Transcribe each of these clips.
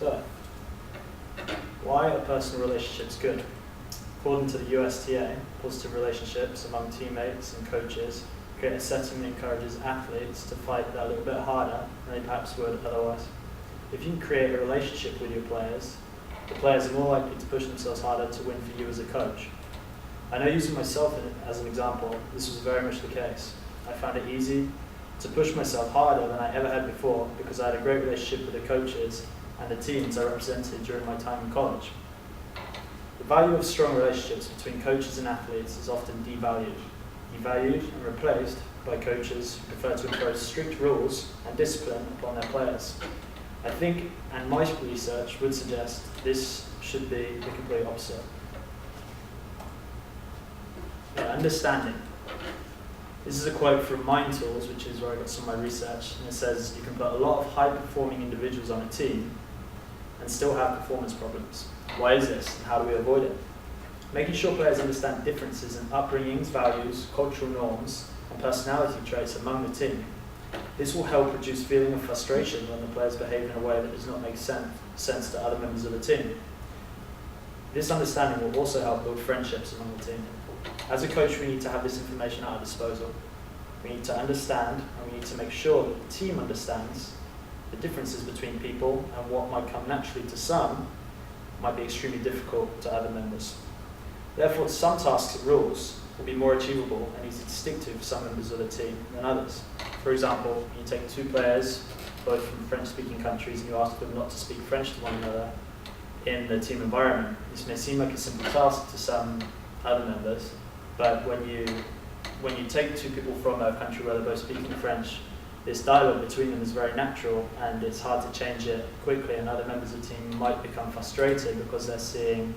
So, why are personal relationships good? According to the USTA, positive relationships among teammates and coaches create a setting that encourages athletes to fight that little bit harder than they perhaps would otherwise. If you can create a relationship with your players, the players are more likely to push themselves harder to win for you as a coach. I know, using myself as an example, this was very much the case. I found it easy to push myself harder than I ever had before because I had a great relationship with the coaches and the teams I represented during my time in college. The value of strong relationships between coaches and athletes is often devalued and replaced by coaches who prefer to impose strict rules and discipline upon their players. I think, and my research would suggest, this should be the complete opposite. Understanding. This is a quote from Mind Tools, which is where I got some of my research, and it says you can put a lot of high-performing individuals on a team and still have performance problems. Why is this, and how do we avoid it? Making sure players understand differences in upbringings, values, cultural norms, and personality traits among the team. This will help reduce feeling of frustration when the players behave in a way that does not make sense to other members of the team. This understanding will also help build friendships among the team. As a coach, we need to have this information at our disposal. We need to understand, and we need to make sure that the team understands the differences between people, and what might come naturally to some might be extremely difficult to other members. Therefore, some tasks and rules will be more achievable and easy to stick to for some members of the team than others. For example, you take two players, both from French-speaking countries, and you ask them not to speak French to one another in the team environment. This may seem like a simple task to some other members, but when you take two people from a country where they're both speaking French, this dialogue between them is very natural, and it's hard to change it quickly, and other members of the team might become frustrated because they're seeing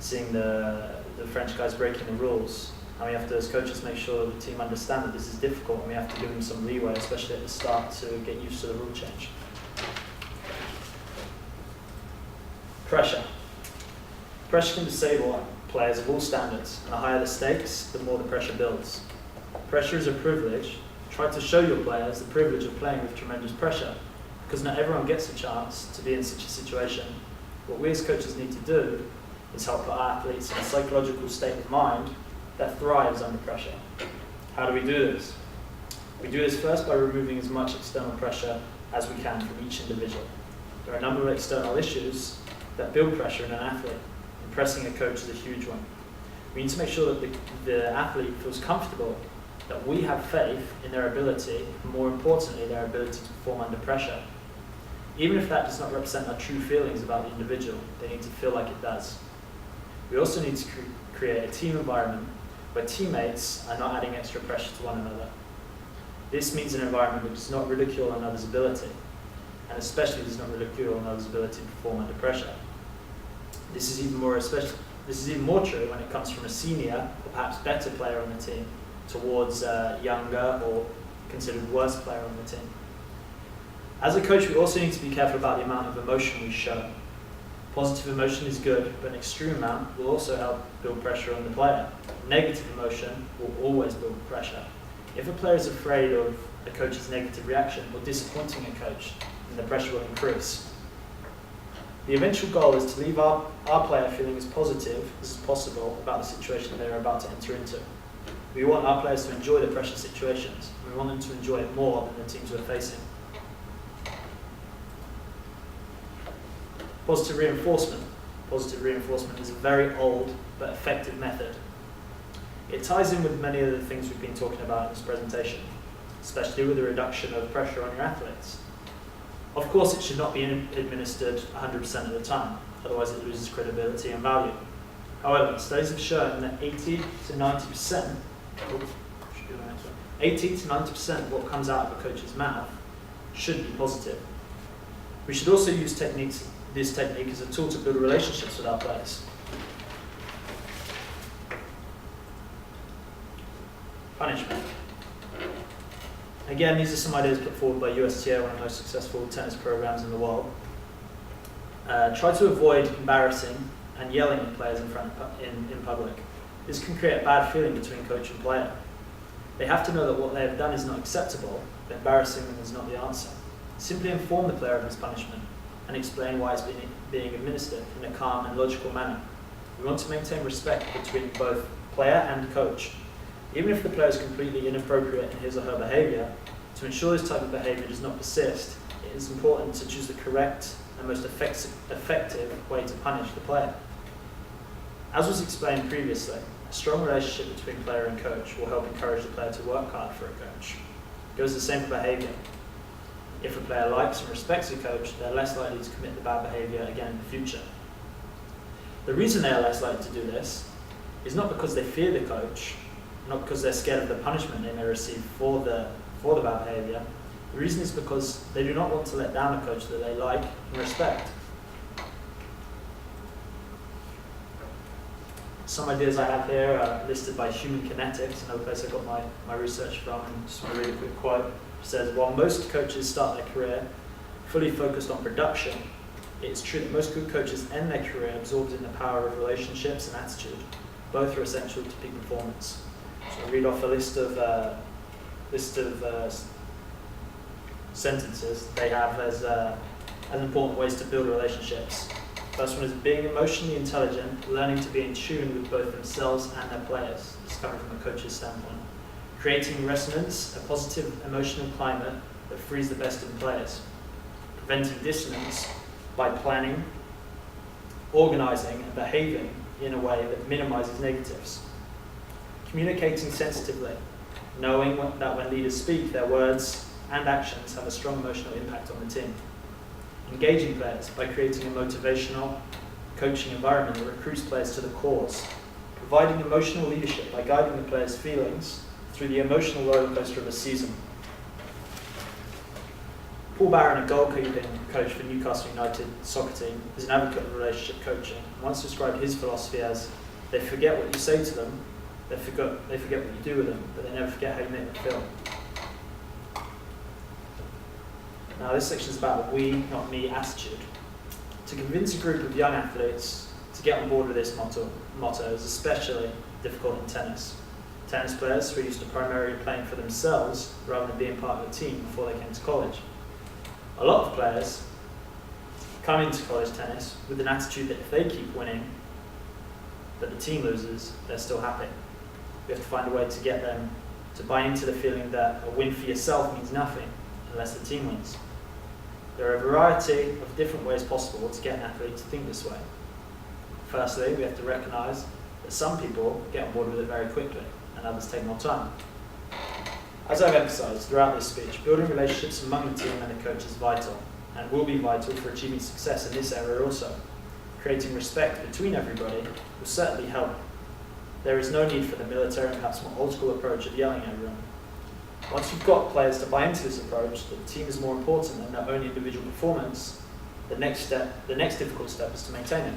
the French guys breaking the rules. And we have to, as coaches, make sure that the team understand that this is difficult, and we have to give them some leeway, especially at the start, to get used to the rule change. Pressure. Pressure can disable players of all standards, and the higher the stakes, the more the pressure builds. Pressure is a privilege. Try to show your players the privilege of playing with tremendous pressure, because not everyone gets a chance to be in such a situation. What we as coaches need to do is help our athletes in a psychological state of mind that thrives under pressure. How do we do this? We do this first by removing as much external pressure as we can from each individual. There are a number of external issues that build pressure in an athlete. Impressing a coach is a huge one. We need to make sure that the athlete feels comfortable, that we have faith in their ability, and more importantly, their ability to perform under pressure. Even if that does not represent our true feelings about the individual, they need to feel like it does. We also need to create a team environment where teammates are not adding extra pressure to one another. This means an environment which does not ridicule another's ability, and especially does not ridicule another's ability to perform under pressure. This is even more true when it comes from a senior or perhaps better player on the team towards a younger or considered worse player on the team. As a coach, we also need to be careful about the amount of emotion we show. Positive emotion is good, but an extreme amount will also help build pressure on the player. Negative emotion will always build pressure. If a player is afraid of a coach's negative reaction or disappointing a coach, then the pressure will increase. The eventual goal is to leave our player feeling as positive as possible about the situation they are about to enter into. We want our players to enjoy the pressure situations. We want them to enjoy it more than the teams we're facing. Positive reinforcement. Positive reinforcement is a very old but effective method. It ties in with many of the things we've been talking about in this presentation, especially with the reduction of pressure on your athletes. Of course, it should not be administered 100% of the time, otherwise it loses credibility and value. However, studies have shown that 80 to 90% of what comes out of a coach's mouth should be positive. We should also use this technique as a tool to build relationships with our players. Punishment. Again, these are some ideas put forward by USTA, one of the most successful tennis programs in the world. Try to avoid embarrassing and yelling at players in public. This can create a bad feeling between coach and player. They have to know that what they have done is not acceptable, but embarrassing them is not the answer. Simply inform the player of his punishment and explain why it's being administered in a calm and logical manner. We want to maintain respect between both player and coach. Even if the player is completely inappropriate in his or her behaviour, to ensure this type of behaviour does not persist, it is important to choose the correct and most effective way to punish the player. As was explained previously, a strong relationship between player and coach will help encourage the player to work hard for a coach. It goes the same for behaviour. If a player likes and respects a coach, they're less likely to commit the bad behaviour again in the future. The reason they are less likely to do this is not because they fear the coach, not because they're scared of the punishment they may receive for the bad behaviour. The reason is because they do not want to let down a coach that they like and respect. Some ideas I have here are listed by Human Kinetics, another place I got my research from, and just want to read a quick quote. It says, while most coaches start their career fully focused on production, it is true that most good coaches end their career absorbed in the power of relationships and attitude. Both are essential to peak performance. So I'll read off a list of sentences they have as important ways to build relationships. First one is being emotionally intelligent, learning to be in tune with both themselves and their players. This is coming from a coach's standpoint. Creating resonance, a positive emotional climate that frees the best in players. Preventing dissonance by planning, organising, and behaving in a way that minimises negatives. Communicating sensitively, knowing that when leaders speak, their words and actions have a strong emotional impact on the team. Engaging players by creating a motivational coaching environment that recruits players to the cause. Providing emotional leadership by guiding the players' feelings through the emotional roller coaster of a season. Paul Barron, a goalkeeping coach for Newcastle United soccer team, is an advocate of relationship coaching and once described his philosophy as, they forget what you say to them, they forget what you do with them, but they never forget how you make them feel. Now this section is about the we, not me attitude. To convince a group of young athletes to get on board with this motto is especially difficult in tennis. Tennis players who are used to primarily playing for themselves rather than being part of a team before they came to college. A lot of players come into college tennis with an attitude that if they keep winning, but the team loses, they're still happy. We have to find a way to get them to buy into the feeling that a win for yourself means nothing unless the team wins. There are a variety of different ways possible to get an athlete to think this way. Firstly, we have to recognise that some people get on board with it very quickly and others take more time. As I've emphasised throughout this speech, building relationships among the team and the coach is vital and will be vital for achieving success in this area also. Creating respect between everybody will certainly help. There is no need for the military and perhaps more old school approach of yelling at everyone. Once you've got players to buy into this approach, that the team is more important than their own individual performance, the next difficult step is to maintain it.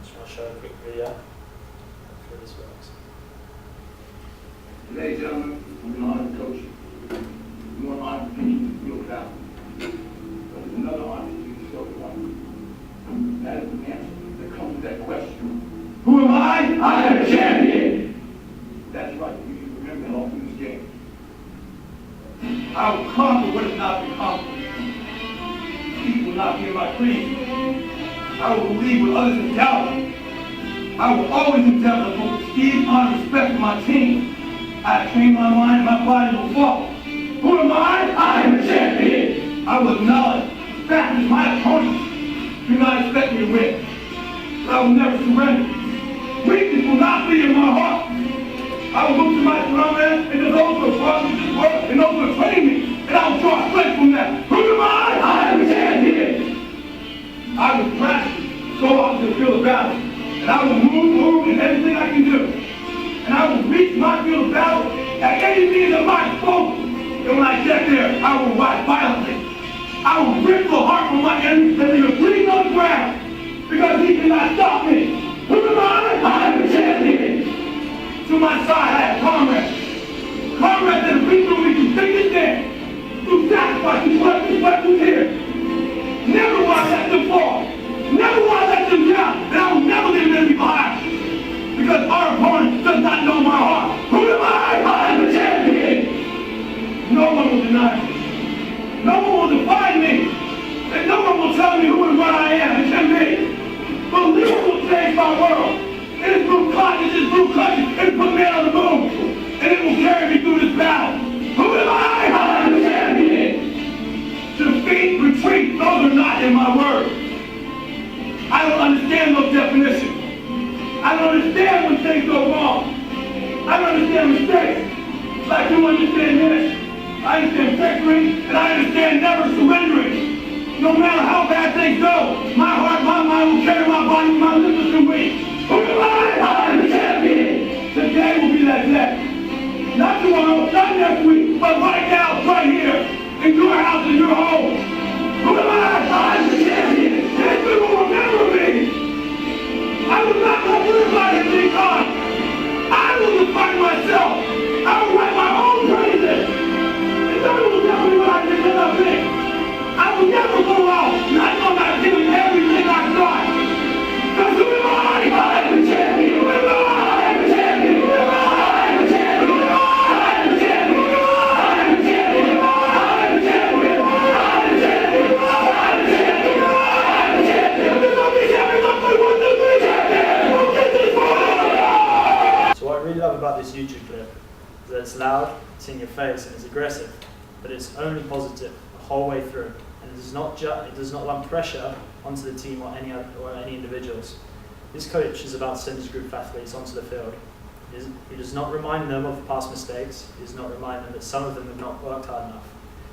Just want to show a quick video. Hopefully this works. Ladies and gentlemen, I'm an honored coach. You want honor to feel proud. But there's another honor you still want. That is the answer that comes with that question. Who am I? I am a champion. That's right. You should remember that all through this game. I will conquer what has not been conquered. Peace will not be in my creed. I will believe what others have doubted. I will always endeavor to both esteem, honor, respect for my team. I train my mind and my body will follow. Who am I? I am a champion. I will acknowledge the fact that my opponents do not expect me to win. But I will never surrender. Weakness will not be in my heart. I will look to my surroundings and to those who have brought me to this world and those who have trained me, and I will draw strength from them. Who am I? I am a champion. I will practice so often to feel the battle, and I will move in everything I can do. And I will reach my field of battle at any means at my disposal. And when I get there, I will rise violently. I will rip the heart from my enemy and leave it bleeding on the ground, because he cannot stop me. Who am I? I am a champion. To my side, I have comrades. Comrades that have been through me through thick and thin, through sacrifice, through blood, through sweat, through tears. Never will I let them fall. Never will I let them down. And I will never leave them behind. Because our opponent does not know my heart. Who am I? I am a champion. one will deny me. No one will define me. And no one will tell me who and what I am. It's in me. Belief will change my world. It is through consciousness, through consciousness. It put me on the moon. And it will carry me through this battle. Who am I? I am the champion. Defeat, retreat, those are not in my words. I don't understand those definitions. I don't understand when things go wrong. I don't understand mistakes. Like you understand this. I understand victory, and I understand never surrendering. No matter how bad things go, my heart, my mind will carry my body, my limbs can weak. Who am I? I am the champion. Today will be that day. Not tomorrow, not next week, but right now, right here, in your house, in your home. Who am I? I am the champion. History will remember me. I will not let anybody be gone. I will define myself. I will write my own praises. And no one will tell me what I think and I think. I will never go out not giving everything I've got. Because who am I? I am the champion. Who am I? I am the champion. Who am I? I am the champion. Who am I? I am the champion. Who am I? I am the champion. Who am I? I am the champion. I am the champion. I am the champion. I am the champion. I am the champion. So what I really love about this YouTube clip is that it's loud, it's in your face, and it's aggressive, but it's only positive the whole way through, and it does not lump pressure onto the team or any individuals. This coach is about to send his group of athletes onto the field. He does not remind them of past mistakes. He does not remind them that some of them have not worked hard enough.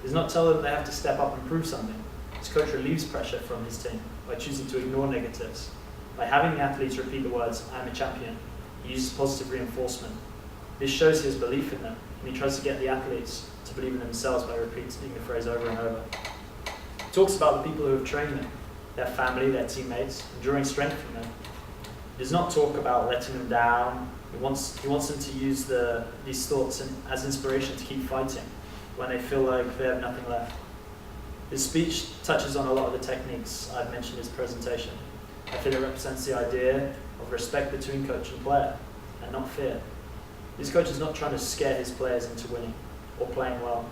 He does not tell them they have to step up and prove something. This coach relieves pressure from his team by choosing to ignore negatives. By having the athletes repeat the words, "I am a champion," he uses positive reinforcement. This shows his belief in them, and he tries to get the athletes to believe in themselves by repeating the phrase over and over. He talks about the people who have trained them, their family, their teammates, and drawing strength from them. He does not talk about letting them down. He wants them to use these thoughts as inspiration to keep fighting when they feel like they have nothing left. His speech touches on a lot of the techniques I've mentioned in his presentation. I feel it represents the idea of respect between coach and player, and not fear. This coach is not trying to scare his players into winning or playing well.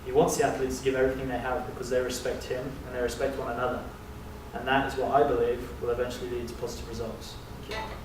He wants the athletes to give everything they have because they respect him and they respect one another. And that is what I believe will eventually lead to positive results. Thank you.